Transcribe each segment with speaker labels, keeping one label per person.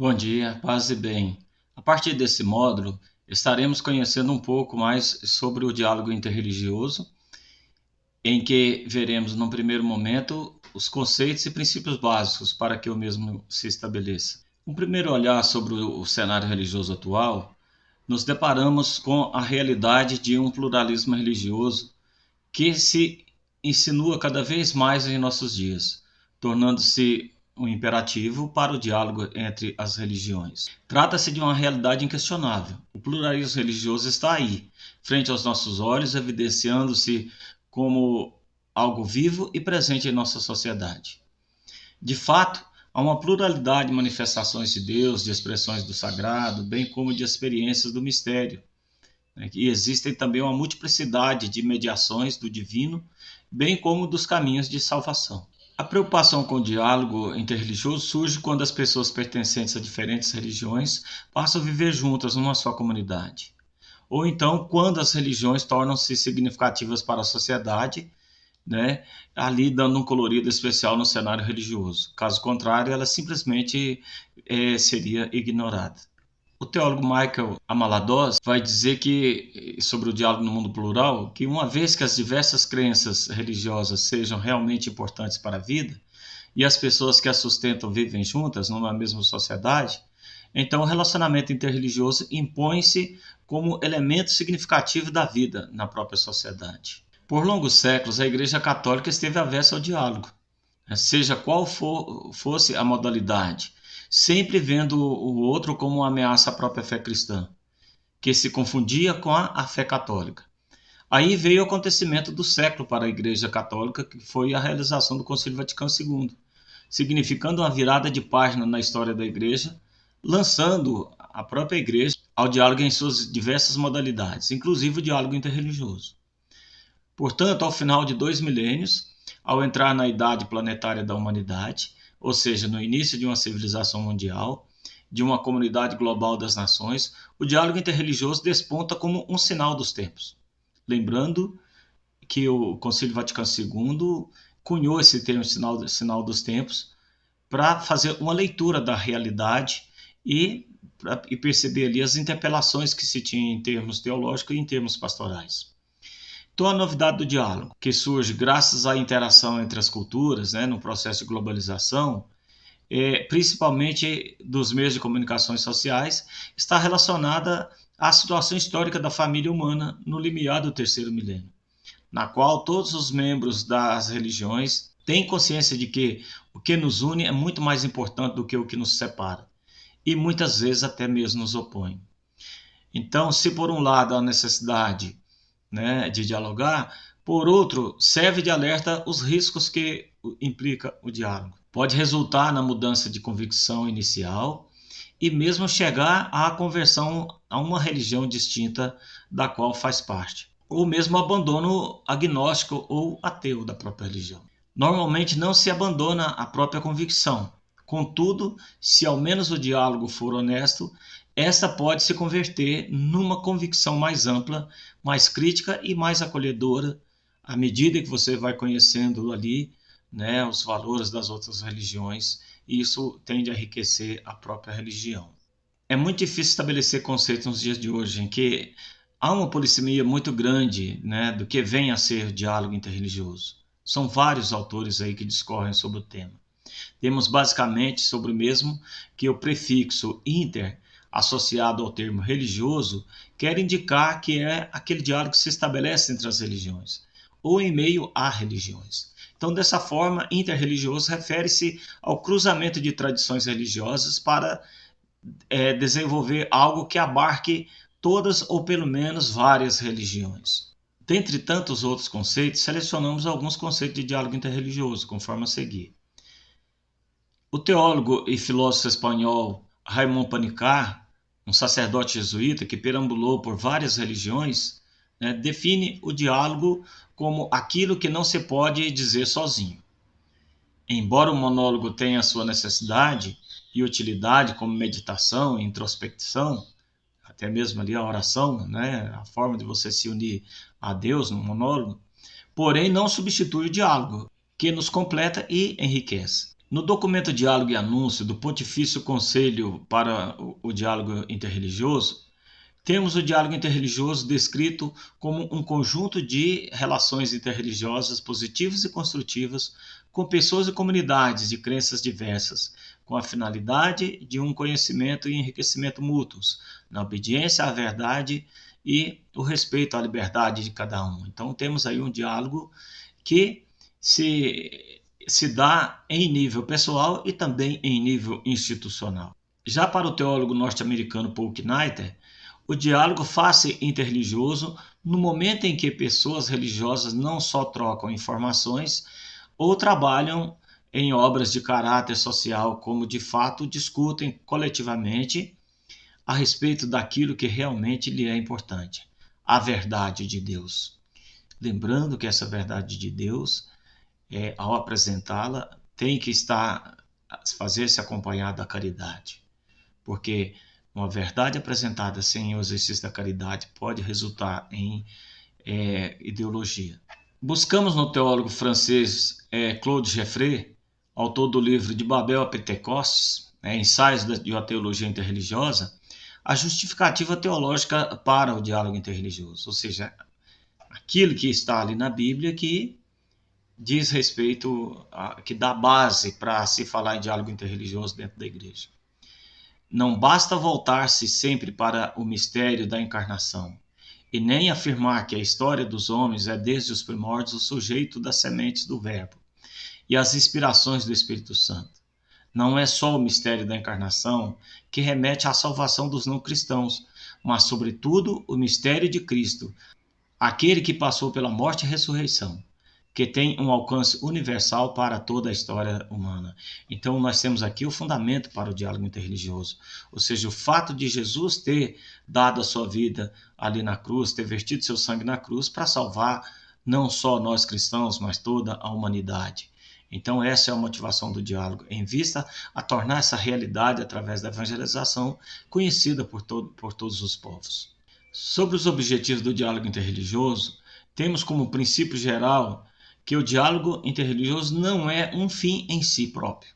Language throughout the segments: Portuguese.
Speaker 1: Bom dia, paz e bem. A partir desse módulo, estaremos conhecendo um pouco mais sobre o diálogo interreligioso, em que veremos, num primeiro momento, os conceitos e princípios básicos para que o mesmo se estabeleça. Um primeiro olhar sobre o cenário religioso atual, nos deparamos com a realidade de um pluralismo religioso que se insinua cada vez mais em nossos dias, tornando-se um imperativo para o diálogo entre as religiões. Trata-se de uma realidade inquestionável. O pluralismo religioso está aí, frente aos nossos olhos, evidenciando-se como algo vivo e presente em nossa sociedade. De fato, há uma pluralidade de manifestações de Deus, de expressões do sagrado, bem como de experiências do mistério, né? E existem também uma multiplicidade de mediações do divino, bem como dos caminhos de salvação. A preocupação com o diálogo interreligioso surge quando as pessoas pertencentes a diferentes religiões passam a viver juntas numa só comunidade. Ou então, quando as religiões tornam-se significativas para a sociedade, né, ali dando um colorido especial no cenário religioso. Caso contrário, ela simplesmente seria ignorada. O teólogo Michael Amalados vai dizer que, sobre o diálogo no mundo plural, que uma vez que as diversas crenças religiosas sejam realmente importantes para a vida, e as pessoas que as sustentam vivem juntas numa mesma sociedade, então o relacionamento interreligioso impõe-se como elemento significativo da vida na própria sociedade. Por longos séculos, a Igreja Católica esteve avessa ao diálogo, seja qual fosse a modalidade, sempre vendo o outro como uma ameaça à própria fé cristã, que se confundia com a fé católica. Aí veio o acontecimento do século para a Igreja Católica, que foi a realização do Concílio Vaticano II, significando uma virada de página na história da Igreja, lançando a própria Igreja ao diálogo em suas diversas modalidades, inclusive o diálogo interreligioso. Portanto, ao final de 2 milênios, ao entrar na idade planetária da humanidade, ou seja, no início de uma civilização mundial, de uma comunidade global das nações, o diálogo interreligioso desponta como um sinal dos tempos. Lembrando que o Concílio Vaticano II cunhou esse termo sinal dos tempos para fazer uma leitura da realidade e perceber ali as interpelações que se tinha em termos teológicos e em termos pastorais. Então, a novidade do diálogo, que surge graças à interação entre as culturas, né, no processo de globalização, principalmente dos meios de comunicações sociais, está relacionada à situação histórica da família humana no limiar do terceiro milênio, na qual todos os membros das religiões têm consciência de que o que nos une é muito mais importante do que o que nos separa, e muitas vezes até mesmo nos opõe. Então, se por um lado há necessidade, né, de dialogar, por outro, serve de alerta os riscos que implica o diálogo. Pode resultar na mudança de convicção inicial e mesmo chegar à conversão a uma religião distinta da qual faz parte, ou mesmo abandono agnóstico ou ateu da própria religião. Normalmente não se abandona a própria convicção. Contudo, se ao menos o diálogo for honesto, esta pode se converter numa convicção mais ampla, mais crítica e mais acolhedora, à medida que você vai conhecendo ali, né, os valores das outras religiões, e isso tende a enriquecer a própria religião. É muito difícil estabelecer conceitos nos dias de hoje, em que há uma polissemia muito grande, né, do que vem a ser diálogo interreligioso. São vários autores aí que discorrem sobre o tema. Temos basicamente sobre o mesmo que o prefixo inter, associado ao termo religioso, quer indicar que é aquele diálogo que se estabelece entre as religiões, ou em meio a religiões. Então, dessa forma, interreligioso refere-se ao cruzamento de tradições religiosas para desenvolver algo que abarque todas ou pelo menos várias religiões. Dentre tantos outros conceitos, selecionamos alguns conceitos de diálogo interreligioso, conforme a seguir. O teólogo e filósofo espanhol Raymond Panikkar, um sacerdote jesuíta que perambulou por várias religiões, né, define o diálogo como aquilo que não se pode dizer sozinho. Embora o monólogo tenha sua necessidade e utilidade como meditação e introspecção, até mesmo ali a oração, né, a forma de você se unir a Deus no monólogo, porém não substitui o diálogo, que nos completa e enriquece. No documento Diálogo e Anúncio do Pontifício Conselho para o Diálogo Interreligioso, temos o diálogo interreligioso descrito como um conjunto de relações interreligiosas positivas e construtivas com pessoas e comunidades de crenças diversas, com a finalidade de um conhecimento e enriquecimento mútuos, na obediência à verdade e o respeito à liberdade de cada um. Então, temos aí um diálogo que se dá em nível pessoal e também em nível institucional. Já para o teólogo norte-americano Paul Knighter, o diálogo faz-se interreligioso no momento em que pessoas religiosas não só trocam informações ou trabalham em obras de caráter social, como de fato discutem coletivamente a respeito daquilo que realmente lhe é importante, a verdade de Deus. Lembrando que essa verdade de Deus, ao apresentá-la, tem que fazer-se acompanhada da caridade, porque uma verdade apresentada sem o exercício da caridade pode resultar em ideologia. Buscamos no teólogo francês Claude Jeffrey, autor do livro De Babel a Pentecostes, Ensaios de uma Teologia Interreligiosa, a justificativa teológica para o diálogo interreligioso, ou seja, aquilo que está ali na Bíblia que diz respeito, que dá base para se falar em diálogo interreligioso dentro da igreja. Não basta voltar-se sempre para o mistério da encarnação, e nem afirmar que a história dos homens é desde os primórdios o sujeito das sementes do Verbo e as inspirações do Espírito Santo. Não é só o mistério da encarnação que remete à salvação dos não cristãos, mas, sobretudo, o mistério de Cristo, aquele que passou pela morte e ressurreição, que tem um alcance universal para toda a história humana. Então, nós temos aqui o fundamento para o diálogo interreligioso, ou seja, o fato de Jesus ter dado a sua vida ali na cruz, ter vertido seu sangue na cruz para salvar não só nós cristãos, mas toda a humanidade. Então, essa é a motivação do diálogo, em vista a tornar essa realidade, através da evangelização, conhecida por todos os povos. Sobre os objetivos do diálogo interreligioso, temos como princípio geral que o diálogo interreligioso não é um fim em si próprio,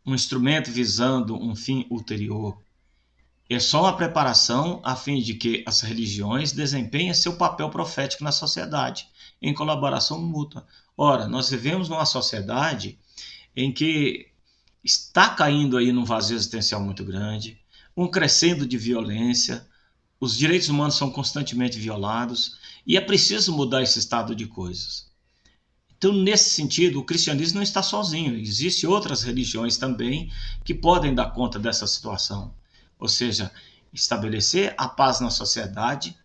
Speaker 1: um instrumento visando um fim ulterior. É só uma preparação a fim de que as religiões desempenhem seu papel profético na sociedade, em colaboração mútua. Ora, nós vivemos numa sociedade em que está caindo aí num vazio existencial muito grande, um crescendo de violência, os direitos humanos são constantemente violados e é preciso mudar esse estado de coisas. Então, nesse sentido, o cristianismo não está sozinho. Existem outras religiões também que podem dar conta dessa situação. Ou seja, estabelecer a paz na sociedade,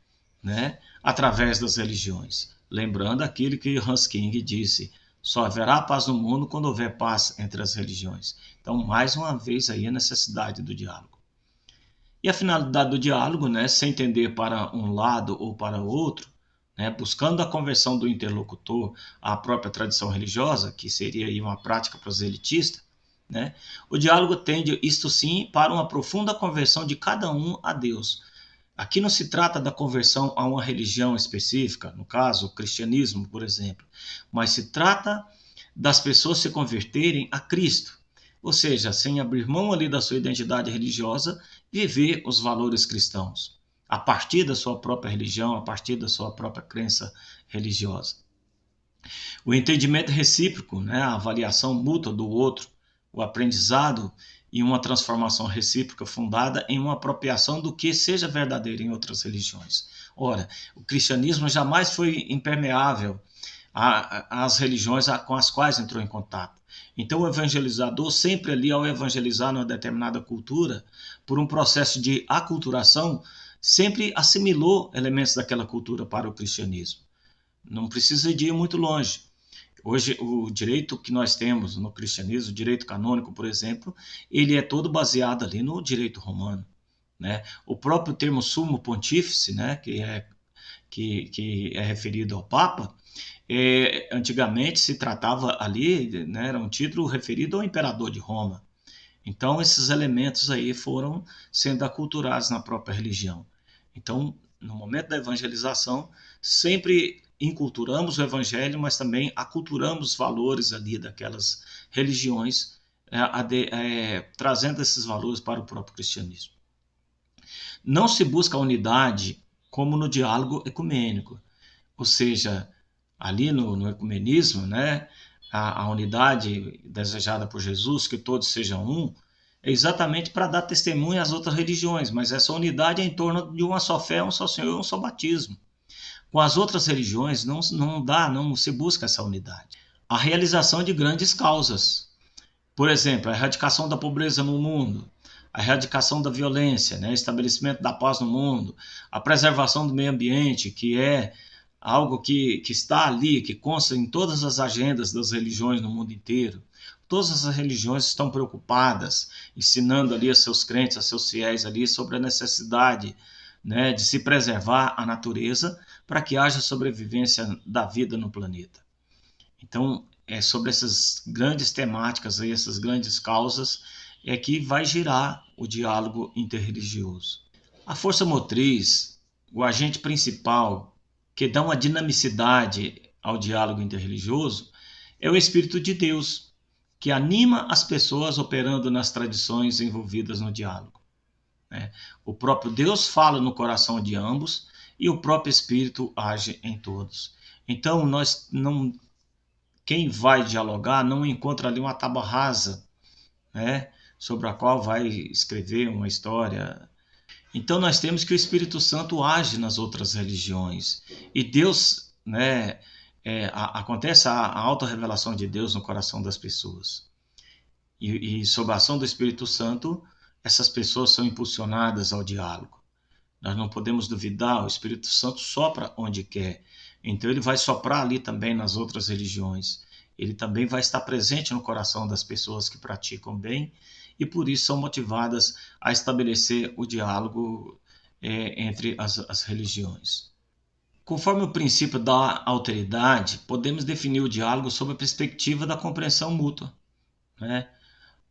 Speaker 1: né, através das religiões. Lembrando aquilo que Hans King disse, só haverá paz no mundo quando houver paz entre as religiões. Então, mais uma vez, aí a necessidade do diálogo. E a finalidade do diálogo, né, sem tender para um lado ou para o outro, né, buscando a conversão do interlocutor à própria tradição religiosa, que seria aí uma prática proselitista, né, o diálogo tende, isto sim, para uma profunda conversão de cada um a Deus. Aqui não se trata da conversão a uma religião específica, no caso, o cristianismo, por exemplo, mas se trata das pessoas se converterem a Cristo, ou seja, sem abrir mão ali da sua identidade religiosa, viver os valores cristãos, a partir da sua própria religião, a partir da sua própria crença religiosa. O entendimento recíproco, né, a avaliação mútua do outro, o aprendizado e uma transformação recíproca fundada em uma apropriação do que seja verdadeiro em outras religiões. Ora, o cristianismo jamais foi impermeável às religiões com as quais entrou em contato. Então, o evangelizador, sempre ali ao evangelizar numa determinada cultura, por um processo de aculturação, sempre assimilou elementos daquela cultura para o cristianismo. Não precisa de ir muito longe. Hoje, o direito que nós temos no cristianismo, o direito canônico, por exemplo, ele é todo baseado ali no direito romano, né? O próprio termo sumo pontífice, né, que é referido ao Papa, antigamente se tratava ali, né, era um título referido ao imperador de Roma. Então, esses elementos aí foram sendo aculturados na própria religião. Então, no momento da evangelização, sempre inculturamos o evangelho, mas também aculturamos os valores ali daquelas religiões trazendo esses valores para o próprio cristianismo. Não se busca a unidade como no diálogo ecumênico, ou seja, ali no ecumenismo, né, a unidade desejada por Jesus, que todos sejam um, é exatamente para dar testemunho às outras religiões, mas essa unidade é em torno de uma só fé, um só Senhor, um só batismo. Com as outras religiões não se busca essa unidade. A realização de grandes causas, por exemplo, a erradicação da pobreza no mundo, a erradicação da violência, né, estabelecimento da paz no mundo, a preservação do meio ambiente, que é algo que está ali, que consta em todas as agendas das religiões no mundo inteiro. Todas as religiões estão preocupadas, ensinando ali a seus crentes, a seus fiéis ali sobre a necessidade, né, de se preservar a natureza para que haja sobrevivência da vida no planeta. Então, é sobre essas grandes temáticas, aí, essas grandes causas, é que vai girar o diálogo interreligioso. A força motriz, o agente principal que dá uma dinamicidade ao diálogo interreligioso, é o Espírito de Deus, que anima as pessoas operando nas tradições envolvidas no diálogo. O próprio Deus fala no coração de ambos e o próprio Espírito age em todos. Então, quem vai dialogar não encontra ali uma tábua rasa, né, sobre a qual vai escrever uma história. Então nós temos que o Espírito Santo age nas outras religiões e Deus, né, acontece a autorrevelação de Deus no coração das pessoas. E sob a ação do Espírito Santo, essas pessoas são impulsionadas ao diálogo. Nós não podemos duvidar, o Espírito Santo sopra onde quer. Então ele vai soprar ali também nas outras religiões. Ele também vai estar presente no coração das pessoas que praticam bem e por isso são motivadas a estabelecer o diálogo entre as religiões. Conforme o princípio da alteridade, podemos definir o diálogo sob a perspectiva da compreensão mútua, né?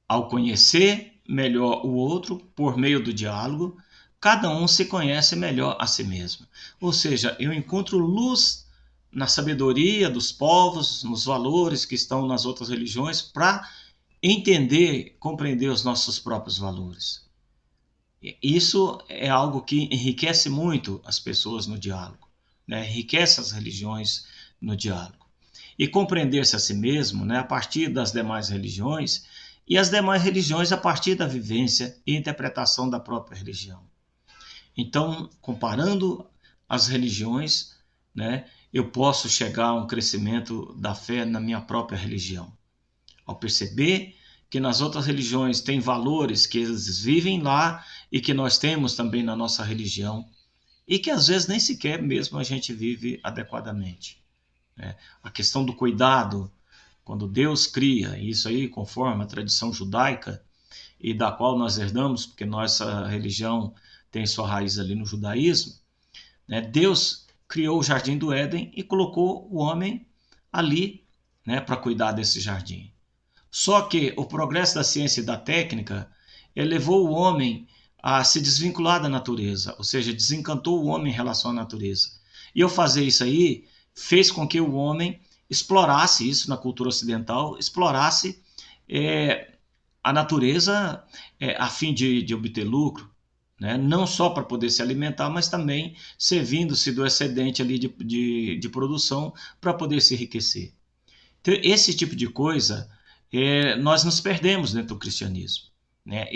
Speaker 1: Ao conhecer melhor o outro por meio do diálogo, cada um se conhece melhor a si mesmo. Ou seja, eu encontro luz na sabedoria dos povos, nos valores que estão nas outras religiões, para entender, compreender os nossos próprios valores. Isso é algo que enriquece muito as pessoas no diálogo, né? Enriquece as religiões no diálogo. E compreender-se a si mesmo, né, a partir das demais religiões, e as demais religiões a partir da vivência e interpretação da própria religião. Então, comparando as religiões, né, eu posso chegar a um crescimento da fé na minha própria religião. Ao perceber que nas outras religiões tem valores que eles vivem lá e que nós temos também na nossa religião e que às vezes nem sequer mesmo a gente vive adequadamente. A questão do cuidado, quando Deus cria, isso aí conforme a tradição judaica e da qual nós herdamos, porque nossa religião tem sua raiz ali no judaísmo, né? Deus criou o jardim do Éden e colocou o homem ali, né, para cuidar desse jardim. Só que o progresso da ciência e da técnica levou o homem a se desvincular da natureza, ou seja, desencantou o homem em relação à natureza. E ao fazer isso aí, fez com que o homem explorasse isso na cultura ocidental, explorasse a natureza a fim de obter lucro, né? Não só para poder se alimentar, mas também servindo-se do excedente ali de produção para poder se enriquecer. Então, esse tipo de coisa nós nos perdemos dentro do cristianismo, né?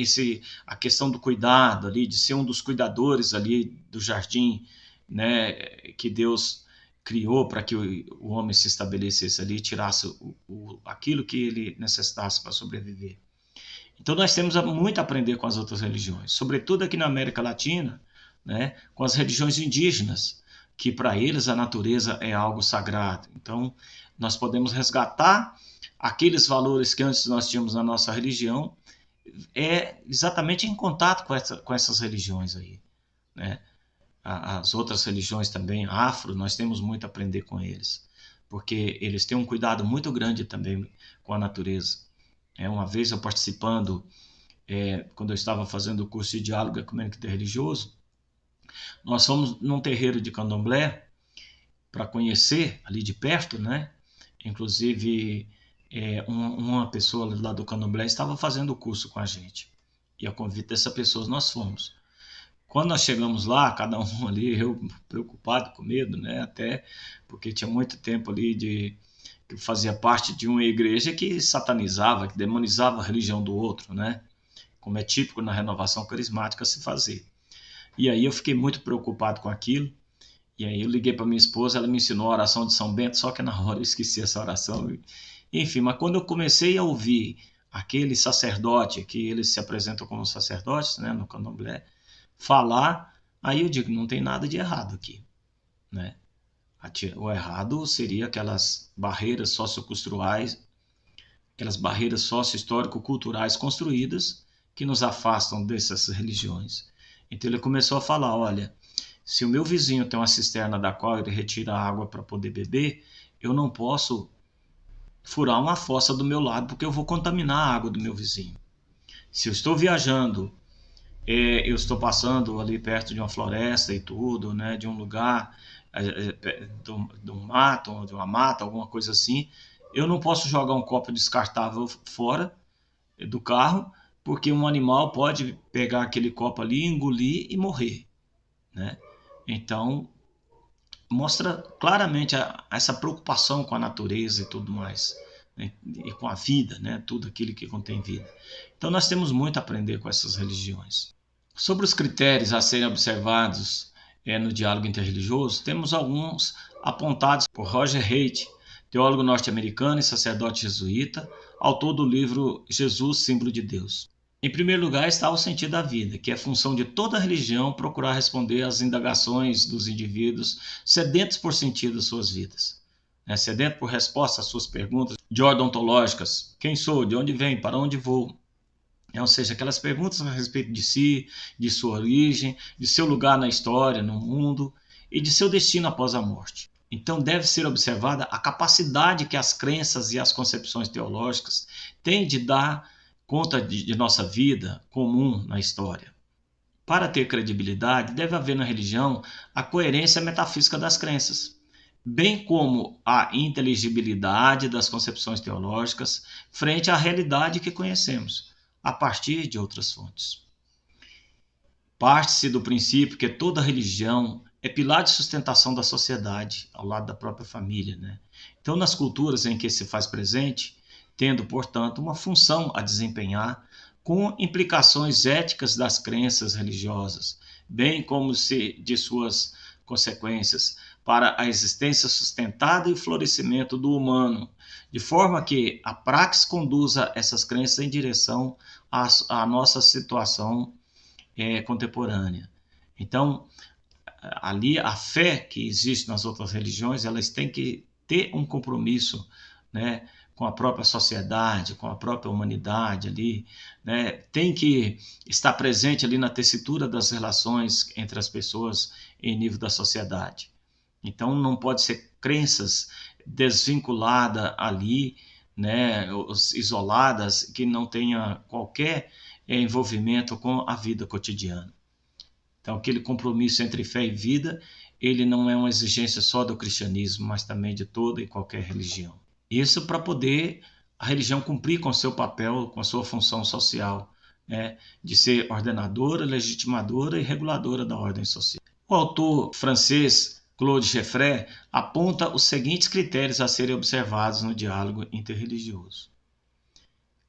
Speaker 1: A questão do cuidado ali, de ser um dos cuidadores ali do jardim, né, que Deus criou para que o homem se estabelecesse ali e tirasse aquilo que ele necessitasse para sobreviver. Então nós temos muito a aprender com as outras religiões, sobretudo aqui na América Latina, né, com as religiões indígenas, que para eles a natureza é algo sagrado. Então nós podemos resgatar aqueles valores que antes nós tínhamos na nossa religião, exatamente em contato com essas religiões aí, né? As outras religiões também, afro, nós temos muito a aprender com eles, porque eles têm um cuidado muito grande também com a natureza. Uma vez eu participando, quando eu estava fazendo o curso de diálogo ecumênico interreligioso, nós fomos num terreiro de candomblé para conhecer ali de perto, né? Inclusive uma pessoa lá do Candomblé estava fazendo o curso com a gente. E a convite dessa pessoa nós fomos. Quando nós chegamos lá, cada um ali, eu preocupado, com medo, né? Até porque tinha muito tempo ali que fazia parte de uma igreja que satanizava, que demonizava a religião do outro, né? Como é típico na renovação carismática se fazer. E aí eu fiquei muito preocupado com aquilo. E aí eu liguei para minha esposa, ela me ensinou a oração de São Bento, só que na hora eu esqueci essa oração. Enfim, mas quando eu comecei a ouvir aquele sacerdote, que eles se apresentam como sacerdotes, né, no Candomblé, falar, aí eu digo, não tem nada de errado aqui, né? O errado seria aquelas barreiras socioculturais, aquelas barreiras socio-histórico-culturais construídas que nos afastam dessas religiões. Então ele começou a falar, olha, se o meu vizinho tem uma cisterna da qual ele retira água para poder beber, eu não posso furar uma fossa do meu lado porque eu vou contaminar a água do meu vizinho. Se eu estou viajando, eu estou passando ali perto de uma floresta e tudo, né, de um lugar, de um mato, de uma mata, alguma coisa assim, eu não posso jogar um copo descartável fora do carro, porque um animal pode pegar aquele copo ali, engolir e morrer, né? Então, mostra claramente essa preocupação com a natureza e tudo mais, né? E com a vida, né? Tudo aquilo que contém vida. Então, nós temos muito a aprender com essas religiões. Sobre os critérios a serem observados no diálogo interreligioso, temos alguns apontados por Roger Haidt, teólogo norte-americano e sacerdote jesuíta, autor do livro Jesus, Símbolo de Deus. Em primeiro lugar está o sentido da vida, que é função de toda religião procurar responder às indagações dos indivíduos sedentos por sentido das suas vidas. Sedento por resposta às suas perguntas de ordem ontológicas: quem sou, de onde venho, para onde vou? Ou seja, aquelas perguntas a respeito de si, de sua origem, de seu lugar na história, no mundo e de seu destino após a morte. Então deve ser observada a capacidade que as crenças e as concepções teológicas têm de dar conta de nossa vida comum na história. Para ter credibilidade, deve haver na religião a coerência metafísica das crenças, bem como a inteligibilidade das concepções teológicas frente à realidade que conhecemos, a partir de outras fontes. Parte-se do princípio que toda religião é pilar de sustentação da sociedade, ao lado da própria família, né? Então, nas culturas em que se faz presente, tendo, portanto, uma função a desempenhar, com implicações éticas das crenças religiosas, bem como de suas consequências para a existência sustentada e o florescimento do humano, de forma que a praxis conduza essas crenças em direção à nossa situação contemporânea. Então, ali a fé que existe nas outras religiões, elas têm que ter um compromisso, né, com a própria sociedade, com a própria humanidade ali, né, tem que estar presente ali na tessitura das relações entre as pessoas em nível da sociedade. Então não pode ser crenças desvinculadas ali, né, isoladas, que não tenha qualquer envolvimento com a vida cotidiana. Então, aquele compromisso entre fé e vida, ele não é uma exigência só do cristianismo, mas também de toda e qualquer religião. Isso para poder a religião cumprir com o seu papel, com a sua função social, né, de ser ordenadora, legitimadora e reguladora da ordem social. O autor francês Claude Geffrey aponta os seguintes critérios a serem observados no diálogo interreligioso.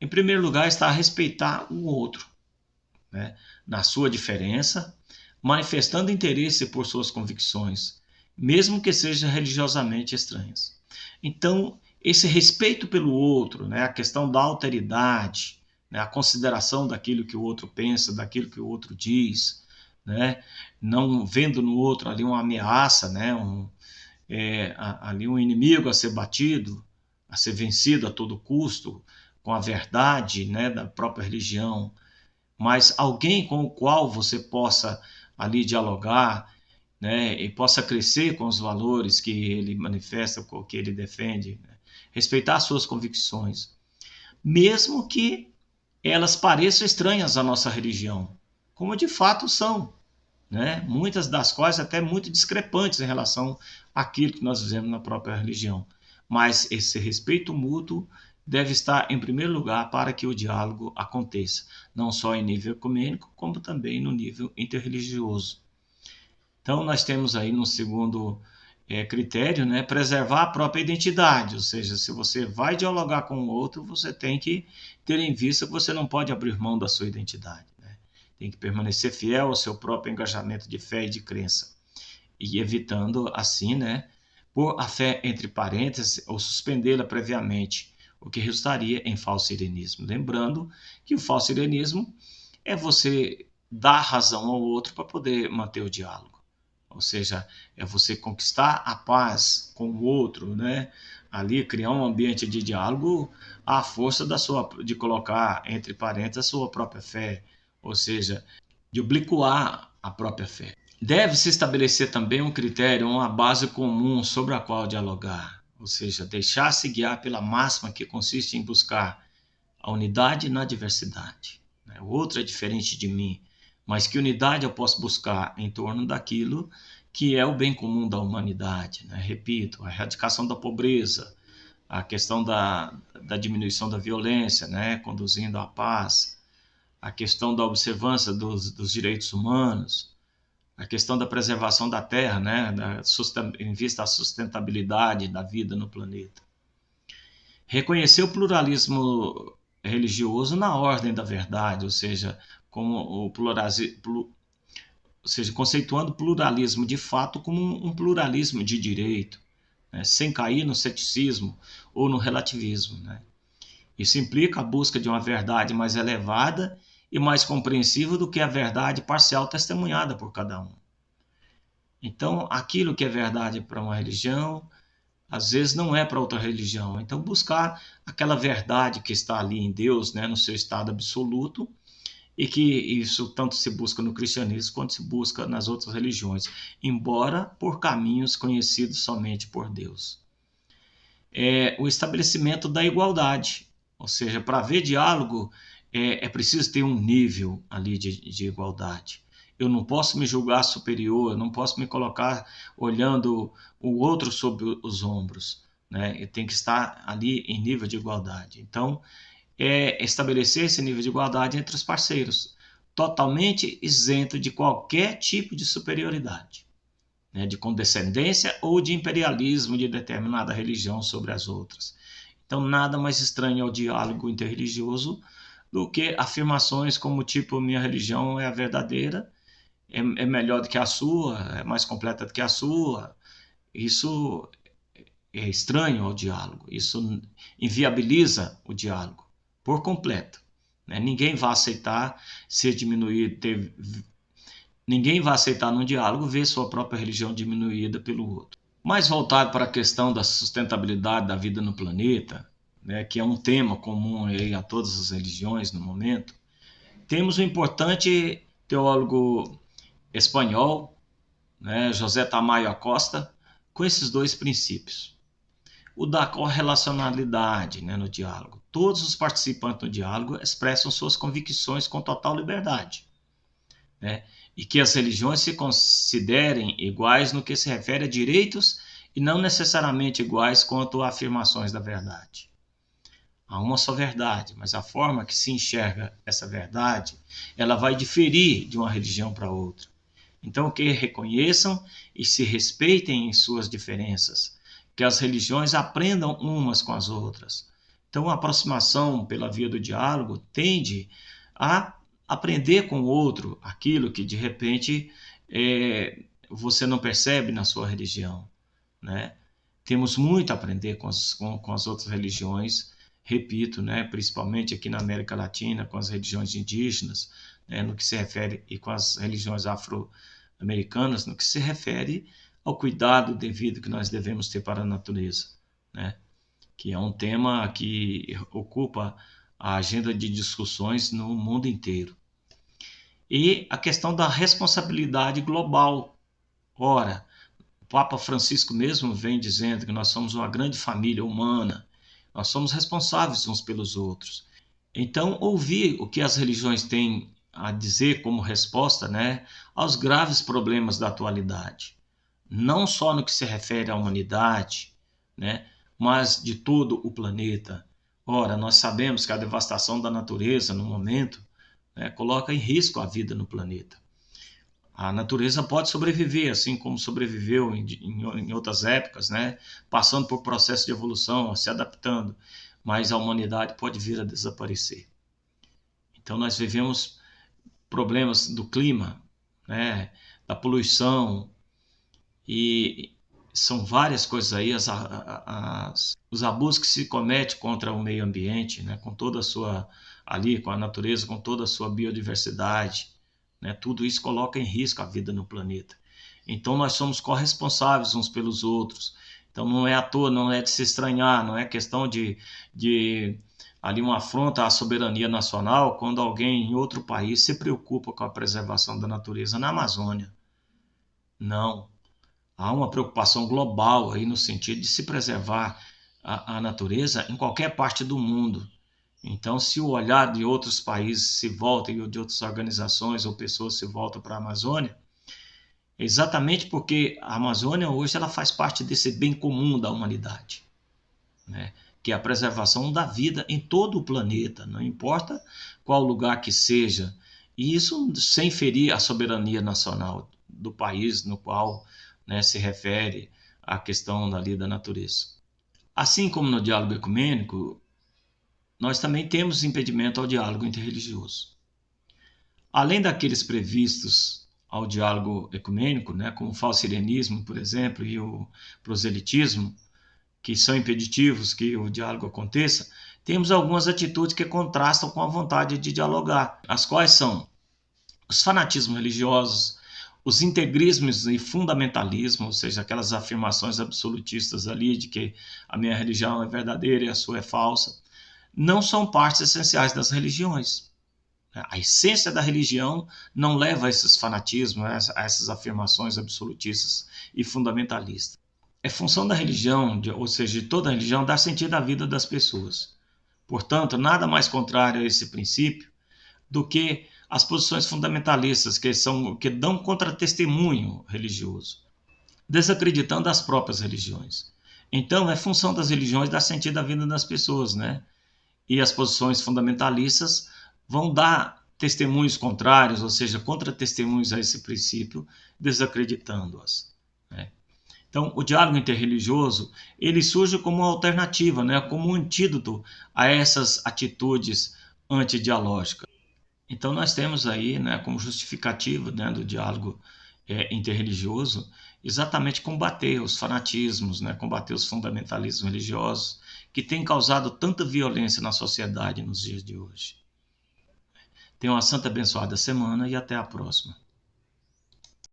Speaker 1: Em primeiro lugar, está a respeitar o outro, né, na sua diferença, manifestando interesse por suas convicções, mesmo que sejam religiosamente estranhas. Então, esse respeito pelo outro, né, a questão da alteridade, né, a consideração daquilo que o outro pensa, daquilo que o outro diz, né, não vendo no outro ali uma ameaça, né, ali um inimigo a ser batido, a ser vencido a todo custo, com a verdade, né, da própria religião, mas alguém com o qual você possa ali dialogar, né, e possa crescer com os valores que ele manifesta, que ele defende, né? Respeitar as suas convicções, mesmo que elas pareçam estranhas à nossa religião, como de fato são, né? Muitas das quais até muito discrepantes em relação àquilo que nós vivemos na própria religião. Mas esse respeito mútuo deve estar em primeiro lugar para que o diálogo aconteça, não só em nível ecumênico, como também no nível interreligioso. Então, nós temos aí no segundo critério, né, preservar a própria identidade, ou seja, se você vai dialogar com o outro, você tem que ter em vista que você não pode abrir mão da sua identidade, né? Tem que permanecer fiel ao seu próprio engajamento de fé e de crença, e evitando assim, né, pôr a fé entre parênteses ou suspendê-la previamente, o que resultaria em falso-irenismo. Lembrando que o falso-irenismo é você dar razão ao outro para poder manter o diálogo. Ou seja, é você conquistar a paz com o outro, né? Ali criar um ambiente de diálogo à força de colocar entre parênteses a sua própria fé, ou seja, de obliquar a própria fé. Deve-se estabelecer também um critério, uma base comum sobre a qual dialogar, ou seja, deixar-se guiar pela máxima que consiste em buscar a unidade na diversidade. O outro é diferente de mim, mas que unidade eu posso buscar em torno daquilo que é o bem comum da humanidade, né? Repito, a erradicação da pobreza, a questão da diminuição da violência, né? Conduzindo à paz, a questão da observância dos direitos humanos, a questão da preservação da terra, né? Em vista da sustentabilidade da vida no planeta. Reconhecer o pluralismo religioso na ordem da verdade, ou seja, conceituando o pluralismo de fato como um pluralismo de direito, né, sem cair no ceticismo ou no relativismo, né. Isso implica a busca de uma verdade mais elevada e mais compreensível do que a verdade parcial testemunhada por cada um. Então, aquilo que é verdade para uma religião, às vezes não é para outra religião. Então, buscar aquela verdade que está ali em Deus, né, no seu estado absoluto, e que isso tanto se busca no cristianismo quanto se busca nas outras religiões, embora por caminhos conhecidos somente por Deus. O estabelecimento da igualdade, ou seja, para haver diálogo é preciso ter um nível ali de igualdade. Eu não posso me julgar superior, eu não posso me colocar olhando o outro sobre os ombros, né? Eu tenho que estar ali em nível de igualdade. Então, estabelecer esse nível de igualdade entre os parceiros, totalmente isento de qualquer tipo de superioridade, né, de condescendência ou de imperialismo de determinada religião sobre as outras. Então, nada mais estranho ao diálogo interreligioso do que afirmações como tipo, minha religião é a verdadeira, é melhor do que a sua, é mais completa do que a sua. Isso é estranho ao diálogo, isso inviabiliza o diálogo por completo, né? Ninguém vai aceitar ser diminuído, ninguém vai aceitar num diálogo ver sua própria religião diminuída pelo outro. Mais voltado para a questão da sustentabilidade da vida no planeta, né, que é um tema comum aí a todas as religiões no momento, temos um importante teólogo espanhol, né, José Tamayo Acosta, com esses dois princípios. O da correlacionalidade, né, no diálogo. Todos os participantes do diálogo expressam suas convicções com total liberdade, né, e que as religiões se considerem iguais no que se refere a direitos e não necessariamente iguais quanto a afirmações da verdade. Há uma só verdade, mas a forma que se enxerga essa verdade, ela vai diferir de uma religião para outra. Então, que reconheçam e se respeitem em suas diferenças, que as religiões aprendam umas com as outras. Então, a aproximação pela via do diálogo tende a aprender com o outro aquilo que, de repente, você não percebe na sua religião, né? Temos muito a aprender com as outras religiões, repito, né? Principalmente aqui na América Latina, com as religiões indígenas, né? No que se refere, e com as religiões afro-americanas, no que se refere ao cuidado devido que nós devemos ter para a natureza, né? Que é um tema que ocupa a agenda de discussões no mundo inteiro. E a questão da responsabilidade global. Ora, o Papa Francisco mesmo vem dizendo que nós somos uma grande família humana, nós somos responsáveis uns pelos outros. Então, ouvir o que as religiões têm a dizer como resposta, né, aos graves problemas da atualidade, não só no que se refere à humanidade, né, mas de todo o planeta. Ora, nós sabemos que a devastação da natureza, no momento, né, coloca em risco a vida no planeta. A natureza pode sobreviver, assim como sobreviveu em outras épocas, né? Passando por processo de evolução, se adaptando, mas a humanidade pode vir a desaparecer. Então, nós vivemos problemas do clima, né? Da poluição, e são várias coisas aí, os abusos que se comete contra o meio ambiente, né? Com toda a sua, ali, com a natureza, com toda a sua biodiversidade, né? Tudo isso coloca em risco a vida no planeta. Então nós somos corresponsáveis uns pelos outros. Então não é à toa, não é de se estranhar, não é questão de ali uma afronta à soberania nacional quando alguém em outro país se preocupa com a preservação da natureza na Amazônia. Não. Há uma preocupação global aí no sentido de se preservar a natureza em qualquer parte do mundo. Então, se o olhar de outros países se volta e de outras organizações ou pessoas se voltam para a Amazônia, é exatamente porque a Amazônia hoje ela faz parte desse bem comum da humanidade, né? Que é a preservação da vida em todo o planeta, não importa qual lugar que seja, e isso sem ferir a soberania nacional do país no qual, né, se refere à questão ali da natureza. Assim como no diálogo ecumênico, nós também temos impedimento ao diálogo interreligioso. Além daqueles previstos ao diálogo ecumênico, né, como o falso-irenismo, por exemplo, e o proselitismo, que são impeditivos que o diálogo aconteça, temos algumas atitudes que contrastam com a vontade de dialogar, as quais são os fanatismos religiosos, os integrismos e fundamentalismo, ou seja, aquelas afirmações absolutistas ali de que a minha religião é verdadeira e a sua é falsa, não são partes essenciais das religiões. A essência da religião não leva a esses fanatismos, a essas afirmações absolutistas e fundamentalistas. É função da religião, ou seja, de toda a religião, dar sentido à vida das pessoas. Portanto, nada mais contrário a esse princípio do que as posições fundamentalistas que dão contra-testemunho religioso, desacreditando as próprias religiões. Então, é função das religiões dar sentido à vida das pessoas, né? E as posições fundamentalistas vão dar testemunhos contrários, ou seja, contra-testemunhos a esse princípio, desacreditando-as, né? Então, o diálogo interreligioso, ele surge como uma alternativa, né, como um antídoto a essas atitudes antidialógicas. Então, nós temos aí, né, como justificativa, né, do diálogo interreligioso, exatamente combater os fanatismos, né, combater os fundamentalismos religiosos, que têm causado tanta violência na sociedade nos dias de hoje. Tenha uma santa abençoada semana e até a próxima.